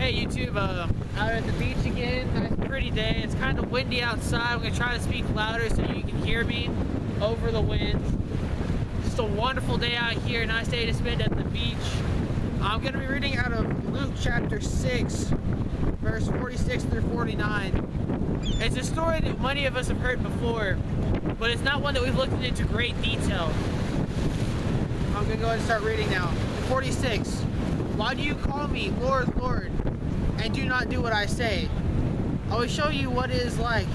Hey YouTube, out at the beach again. Nice pretty day. It's kind of windy outside. I'm going to try to speak louder so you can hear me over the wind. Just a wonderful day out here. Nice day to spend at the beach. I'm going to be reading out of Luke chapter 6, verse 46 through 49. It's a story that many of us have heard before, but it's not one that we've looked into great detail. I'm going to go ahead and start reading now. 46. Why do you call me Lord, Lord, and do not do what I say? I will show you what it is like.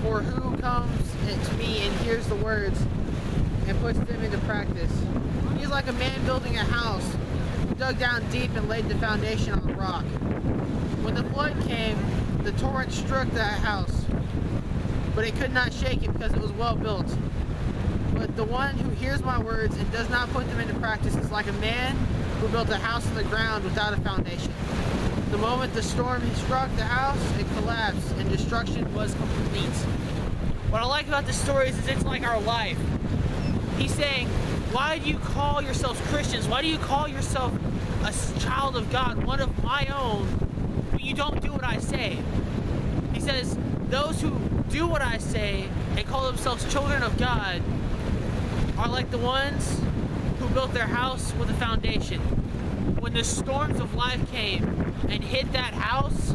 For who comes to me and hears the words and puts them into practice? He is like a man building a house who dug down deep and laid the foundation on the rock. When the flood came, the torrent struck that house, but it could not shake it because it was well built. But the one who hears my words and does not put them into practice is like a man who built a house on the ground without a foundation. The moment the storm struck the house, it collapsed and destruction was complete. What I like about this story is it's like our life. He's saying, why do you call yourselves Christians? Why do you call yourself a child of God, one of my own, but you don't do what I say? He says, those who do what I say and call themselves children of God are like the ones who built their house with a foundation. When the storms of life came and hit that house,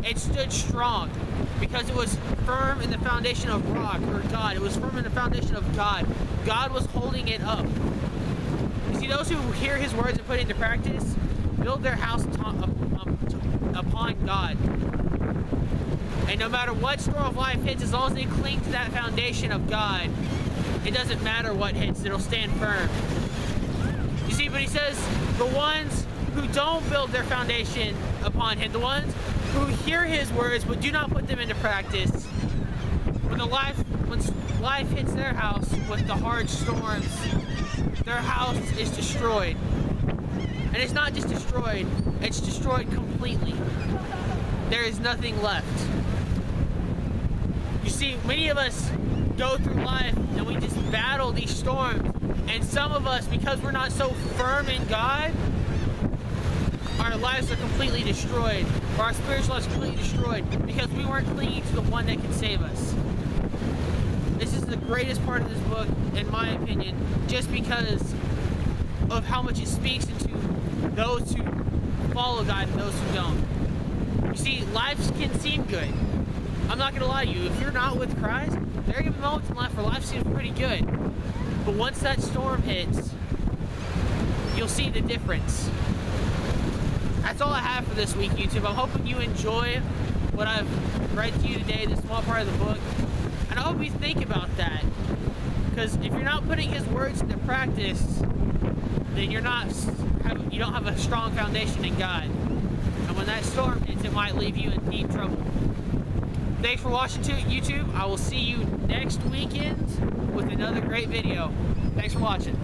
it stood strong because it was firm in the foundation of rock, or God. It was firm in the foundation of God. God was holding it up. You see, those who hear His words and put it into practice build their house upon God. And no matter what storm of life hits, as long as they cling to that foundation of God, it doesn't matter what hits, it'll stand firm. You see, but He says, the ones who don't build their foundation upon Him, the ones who hear His words but do not put them into practice, when life hits their house with the hard storms, their house is destroyed. And it's not just destroyed, it's destroyed completely. There is nothing left. You see, many of us go through life and we just battle these storms. And some of us, because we're not so firm in God, our lives are completely destroyed. Or our spiritual lives are completely destroyed because we weren't clinging to the one that can save us. This is the greatest part of this book, in my opinion, just because of how much it speaks into those who follow God and those who don't. You see, life can seem good. I'm not going to lie to you. If you're not with Christ, there are even moments in life where life seems pretty good. But once that storm hits, you'll see the difference. That's all I have for this week, YouTube. I'm hoping you enjoy what I've read to you today, this small part of the book. And I hope you think about that. Because if you're not putting His words into practice, then you don't have a strong foundation in God. And when that storm hits, it might leave you in deep trouble. Thanks for watching YouTube. I will see you next weekend with another great video. Thanks for watching.